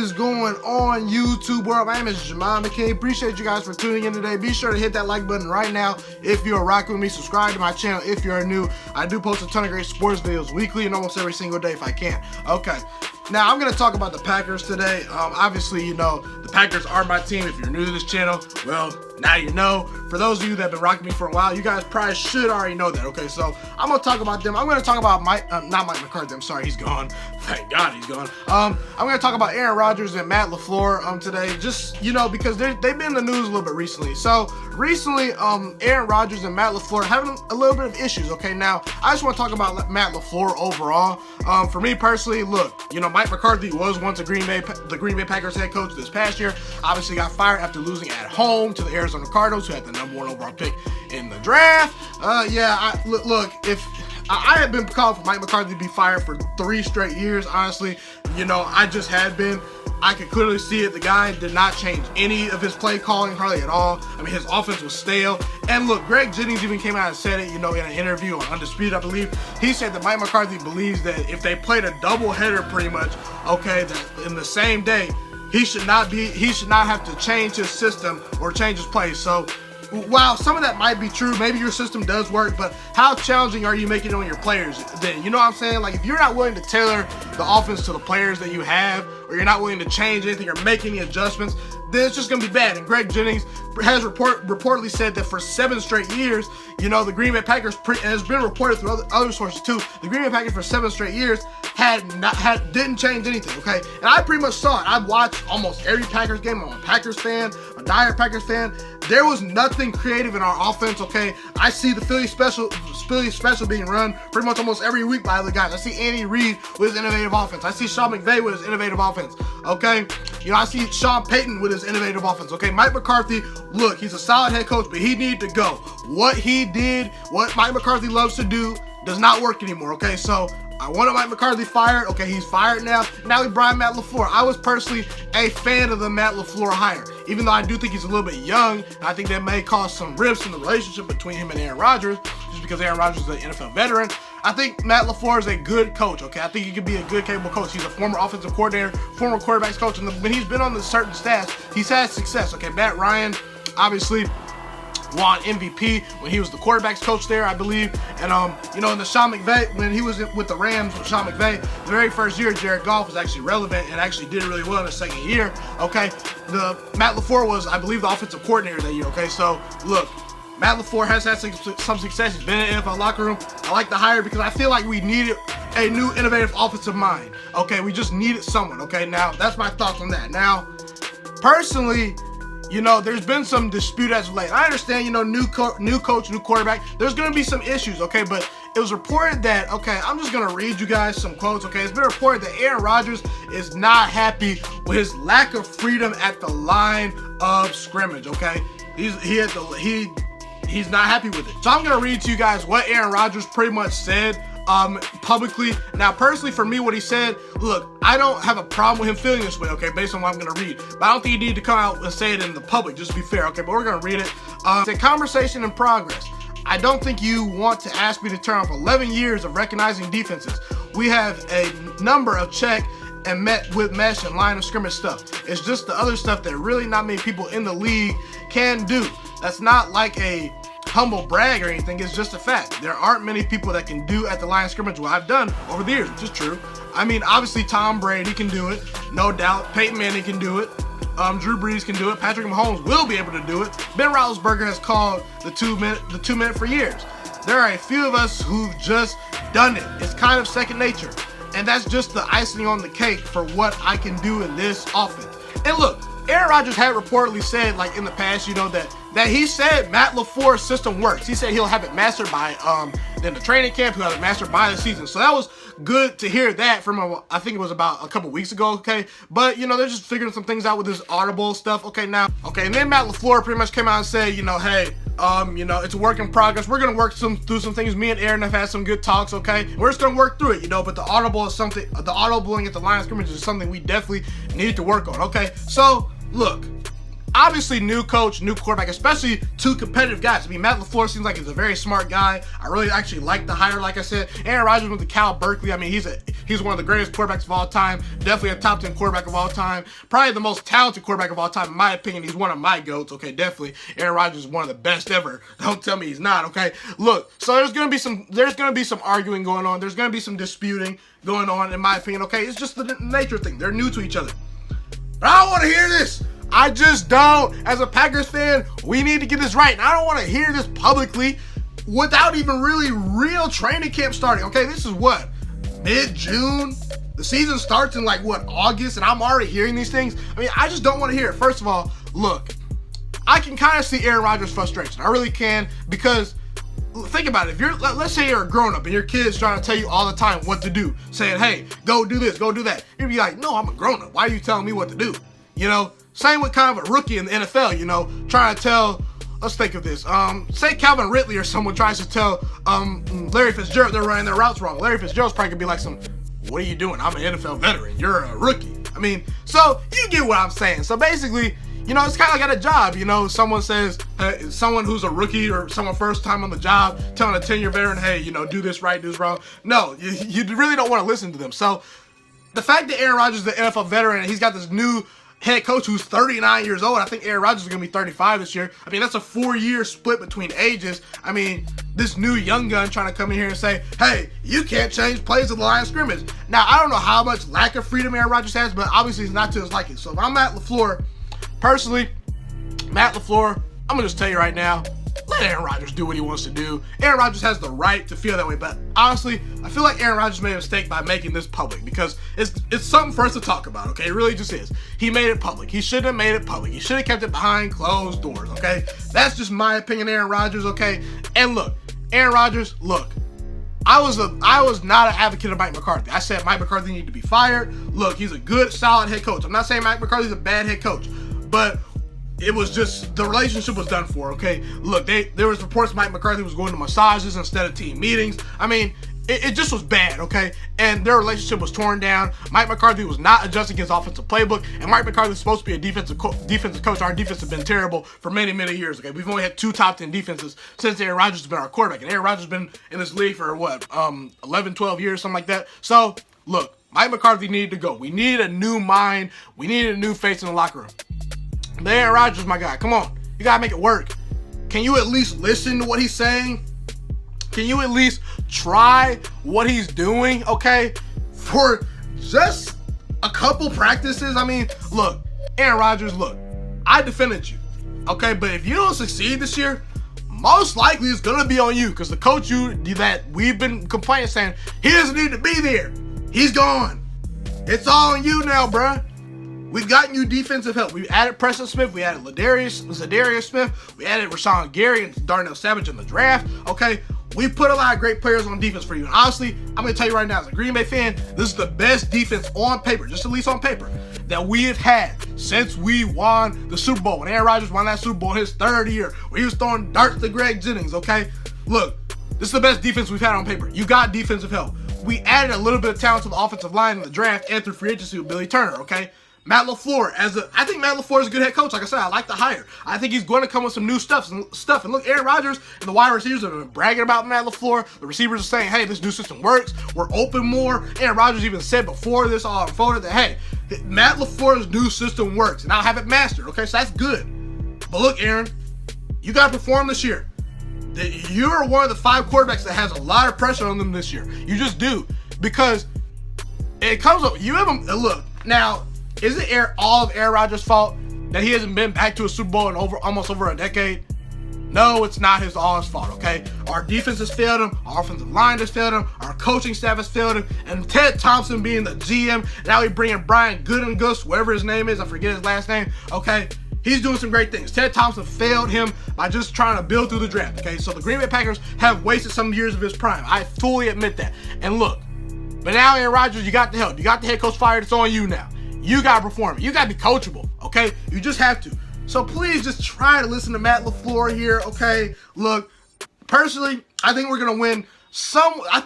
is going on, YouTube world? My name is Jamal McKay. Appreciate you guys for tuning in today. Be sure to hit that like button right now if you're rocking with me. Subscribe to my channel if you're new. I do post a ton of great sports videos weekly and almost every single day if I can. Okay. Now, I'm going to talk about the Packers today. Obviously, you know, the Packers are my team. If you're new to this channel, well, now you know. For those of you that have been rocking me for a while, you guys probably should already know that, okay? So, I'm going to talk about them. I'm going to talk about not Mike McCarthy. I'm sorry, he's gone. Thank God he's gone. I'm going to talk about Aaron Rodgers and Matt LaFleur today. Just, you know, because they've been in the news a little bit recently. So, recently, Aaron Rodgers and Matt LaFleur having a little bit of issues, okay? Now, I just want to talk about Matt LaFleur overall. For me personally, look, you know, Mike McCarthy was once the Green Bay Packers head coach this past year. Obviously got fired after losing at home to the Arizona Cardinals, who had the #1 overall pick in the draft. Look, if I had been calling for Mike McCarthy to be fired for 3 straight years, honestly, you know, I just had been. I could clearly see it. The guy did not change any of his play calling, hardly at all. I mean, his offense was stale. And look, Greg Jennings even came out and said it, you know, in an interview on Undisputed, I believe. He said that Mike McCarthy believes that if they played a doubleheader pretty much, okay, that in the same day, he should not have to change his system or change his play. So, while some of that might be true, maybe your system does work, but how challenging are you making it on your players then? You know what I'm saying? Like, if you're not willing to tailor the offense to the players that you have, or you're not willing to change anything or make any adjustments, then it's just going to be bad. And Greg Jennings has reportedly said that for 7 straight years, you know, the Green Bay Packers, has been reported through other sources too, the Green Bay Packers for 7 straight years didn't change anything, okay? And I pretty much saw it. I've watched almost every Packers game. I'm a Packers fan, a diehard Packers fan. There was nothing creative in our offense, okay? I see the Philly special being run pretty much almost every week by other guys. I see Andy Reid with his innovative offense. I see Sean McVay with his innovative offense, okay? You know, I see Sean Payton with his innovative offense, okay? Mike McCarthy, look, he's a solid head coach, but he needed to go. What he did, what Mike McCarthy loves to do, does not work anymore, okay? So, I wanted Mike McCarthy fired. Okay, he's fired now. Now we brought Matt LaFleur. I was personally a fan of the Matt LaFleur hire, even though I do think he's a little bit young. And I think that may cause some rifts in the relationship between him and Aaron Rodgers, just because Aaron Rodgers is an NFL veteran. I think Matt LaFleur is a good coach, okay? I think he could be a good, capable coach. He's a former offensive coordinator, former quarterbacks coach, and when he's been on the certain staffs, he's had success, okay? Matt Ryan, obviously, won MVP when he was the quarterbacks coach there, I believe. And you know, in the Sean McVay, when he was with the Rams with Sean McVay, the very first year, Jared Goff was actually relevant and actually did really well in the second year. Okay, the Matt LaFleur was, I believe, the offensive coordinator that year. Okay, so look, Matt LaFleur has had some success. He's been in the NFL locker room. I like the hire because I feel like we needed a new innovative offensive mind. Okay, we just needed someone. Okay, now that's my thoughts on that. Now, personally, you know, there's been some dispute as of late. I understand, you know, new coach, new quarterback. There's going to be some issues, okay? But it was reported that, okay, I'm just going to read you guys some quotes, okay? It's been reported that Aaron Rodgers is not happy with his lack of freedom at the line of scrimmage, okay? He's not happy with it. So I'm going to read to you guys what Aaron Rodgers pretty much said publicly. Now, personally, for me, what he said, look, I don't have a problem with him feeling this way, okay, based on what I'm going to read. But I don't think he needed to come out and say it in the public, just to be fair, okay? But we're going to read it. It's a conversation in progress. I don't think you want to ask me to turn off 11 years of recognizing defenses. We have a number of check and met with mesh and line of scrimmage stuff. It's just the other stuff that really not many people in the league can do. That's not like a humble brag or anything. It's just a fact. There aren't many people that can do at the line of scrimmage what I've done over the years, which is true. I mean, obviously Tom Brady can do it, no doubt. Peyton Manning can do it. Drew Brees can do it. Patrick Mahomes will be able to do it. Ben Roethlisberger has called the two minute for years. There are a few of us who've just done it. It's kind of second nature, and that's just the icing on the cake for what I can do in this offense. And look, Aaron Rodgers had reportedly said, like in the past, you know, that he said Matt LaFleur's system works. He said he'll have it mastered by in the training camp. He'll have it mastered by the season. So that was good to hear that from I think it was about a couple weeks ago. Okay, but you know, they're just figuring some things out with this audible stuff. Okay, now, okay, and then Matt LaFleur pretty much came out and said, you know, hey, you know, it's a work in progress. We're gonna work through some things. Me and Aaron have had some good talks. Okay, we're just gonna work through it, you know. But the audible is something. The audibling at the line of scrimmage is something we definitely need to work on. Okay, so look, obviously new coach, new quarterback, especially two competitive guys. I mean, Matt LaFleur seems like he's a very smart guy. I really actually like the hire, like I said. Aaron Rodgers went to Cal Berkeley. I mean, he's He's one of the greatest quarterbacks of all time. Definitely a top 10 quarterback of all time. Probably the most talented quarterback of all time, in my opinion. He's one of my GOATs, okay? Definitely. Aaron Rodgers is one of the best ever. Don't tell me he's not, okay? Look, so there's gonna be some arguing going on. There's gonna be some disputing going on, in my opinion, okay? It's just the nature thing. They're new to each other. But I don't want to hear this. I just don't. As a Packers fan, we need to get this right. And I don't want to hear this publicly without even really real training camp starting. Okay, this is what? Mid-June? The season starts in like, what, August? And I'm already hearing these things? I mean, I just don't want to hear it. First of all, look, I can kind of see Aaron Rodgers' frustration. I really can, because think about it. If let's say you're a grown-up and your kid's trying to tell you all the time what to do, saying, hey, go do this, go do that. You'd be like, no, I'm a grown-up. Why are you telling me what to do? You know, same with kind of a rookie in the NFL, you know, trying to tell, let's think of this. Say Calvin Ridley or someone tries to tell Larry Fitzgerald they're running their routes wrong. Larry Fitzgerald's probably going to be like what are you doing? I'm an NFL veteran. You're a rookie. I mean, so you get what I'm saying. So basically, you know, it's kind of like at a job, you know, someone says, someone who's a rookie or someone first time on the job telling a 10-year veteran, hey, you know, do this right, do this wrong. No, you really don't want to listen to them. So the fact that Aaron Rodgers is the NFL veteran and he's got this new head coach who's 39 years old, I think Aaron Rodgers is going to be 35 this year. I mean, that's a 4-year split between ages. I mean, this new young gun trying to come in here and say, hey, you can't change plays of the line of scrimmage. Now, I don't know how much lack of freedom Aaron Rodgers has, but obviously it's not to his liking. So if I'm Matt LaFleur, personally, Matt LaFleur, I'm going to just tell you right now, let Aaron Rodgers do what he wants to do. Aaron Rodgers has the right to feel that way, but honestly, I feel like Aaron Rodgers made a mistake by making this public because it's something for us to talk about, okay? It really just is. He made it public. He shouldn't have made it public. He should have kept it behind closed doors, okay? That's just my opinion, Aaron Rodgers, okay? And look, Aaron Rodgers, look, I was not an advocate of Mike McCarthy. I said Mike McCarthy needed to be fired. Look, he's a good, solid head coach. I'm not saying Mike McCarthy's a bad head coach, but it was just, the relationship was done for, okay? Look, there was reports Mike McCarthy was going to massages instead of team meetings. I mean, it just was bad, okay? And their relationship was torn down. Mike McCarthy was not adjusting his offensive playbook, and Mike McCarthy was supposed to be a defensive coach. Our defense has been terrible for many, many years, okay? We've only had 2 top 10 defenses since Aaron Rodgers has been our quarterback, and Aaron Rodgers has been in this league for, 11, 12 years, something like that. So, look, Mike McCarthy needed to go. We need a new mind. We need a new face in the locker room. But Aaron Rodgers, my guy, come on. You got to make it work. Can you at least listen to what he's saying? Can you at least try what he's doing, okay? For just a couple practices? I mean, look, Aaron Rodgers, look, I defended you, okay? But if you don't succeed this year, most likely it's going to be on you because the coach that we've been complaining saying, he doesn't need to be there. He's gone. It's all on you now, bruh. We've gotten you defensive help. We added Preston Smith. We added Zadarius Smith. We added Rashawn Gary and Darnell Savage in the draft. Okay, we put a lot of great players on defense for you. And honestly, I'm going to tell you right now, as a Green Bay fan, this is the best defense on paper, just at least on paper, that we have had since we won the Super Bowl. When Aaron Rodgers won that Super Bowl in his 3rd year, where he was throwing darts to Greg Jennings, okay? Look, this is the best defense we've had on paper. You got defensive help. We added a little bit of talent to the offensive line in the draft and through free agency with Billy Turner, okay? Matt LaFleur, I think Matt LaFleur is a good head coach. Like I said, I like the hire. I think he's going to come with some new stuff. And look, Aaron Rodgers and the wide receivers have been bragging about Matt LaFleur. The receivers are saying, hey, this new system works. We're open more. Aaron Rodgers even said before this all unfolded that, hey, Matt LaFleur's new system works. And I'll have it mastered, okay? So that's good. But look, Aaron, you got to perform this year. You're one of the 5 quarterbacks that has a lot of pressure on them this year. You just do. Because it comes up, you have them, look, now, is it all of Aaron Rodgers' fault that he hasn't been back to a Super Bowl in almost over a decade? No, it's not all his fault, okay? Our defense has failed him. Our offensive line has failed him. Our coaching staff has failed him. And Ted Thompson being the GM, now he's bringing Brian Goodengus, whatever his name is, I forget his last name, okay? He's doing some great things. Ted Thompson failed him by just trying to build through the draft, okay? So the Green Bay Packers have wasted some years of his prime. I fully admit that. And look, but now Aaron Rodgers, you got the help. You got the head coach fired. It's on you now. You got to perform. You got to be coachable, okay? You just have to. So please just try to listen to Matt LaFleur here, okay? Look, personally, I think we're going to win I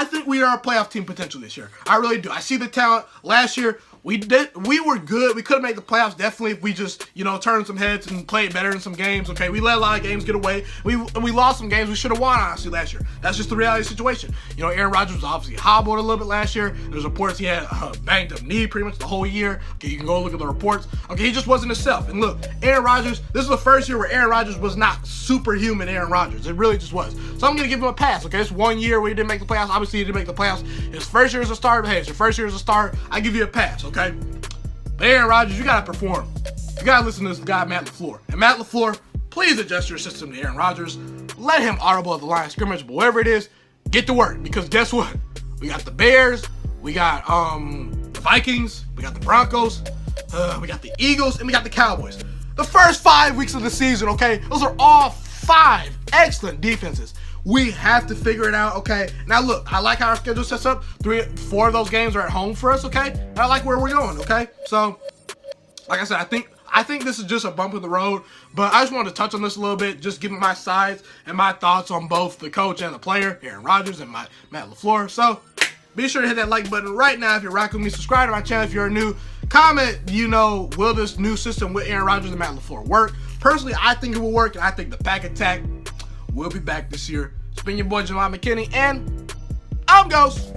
think we are a playoff team potential this year. I really do. I see the talent. Last year, We were good. We could have made the playoffs definitely if we just, turned some heads and played better in some games. Okay, we let a lot of games get away. We lost some games we should have won, honestly, last year. That's just the reality of the situation. Aaron Rodgers was obviously hobbled a little bit last year. There's reports he had a banged up knee pretty much the whole year. Okay, you can go look at the reports. Okay, he just wasn't himself. And look, Aaron Rodgers, this is the first year where Aaron Rodgers was not superhuman Aaron Rodgers. It really just was. So I'm going to give him a pass. Okay, it's 1 year where he didn't make the playoffs. Obviously, he didn't make the playoffs. His first year as a starter, hey, it's your first year as a starter. I give you a pass, okay? But Aaron Rodgers, you got to perform. You got to listen to this guy, Matt LaFleur. And Matt LaFleur, please adjust your system to Aaron Rodgers. Let him audible at the line of scrimmage, but whatever it is, get to work. Because guess what? We got the Bears, we got the Vikings, we got the Broncos, we got the Eagles, and we got the Cowboys. The first 5 weeks of the season, okay? Those are all 5 excellent defenses. We have to figure it out, okay? Now look, I like how our schedule sets up. 4 of those games are at home for us, okay? And I like where we're going, okay? So, like I said, I think this is just a bump in the road, but I just wanted to touch on this a little bit, just giving my sides and my thoughts on both the coach and the player, Aaron Rodgers and Matt LaFleur. So, be sure to hit that like button right now if you're rocking with me. Subscribe to my channel if you're new. Comment, will this new system with Aaron Rodgers and Matt LaFleur work? Personally, I think it will work, and I think the Pack Attack will be back this year. It's been your boy, Jamal McKinney, and I'm Ghost.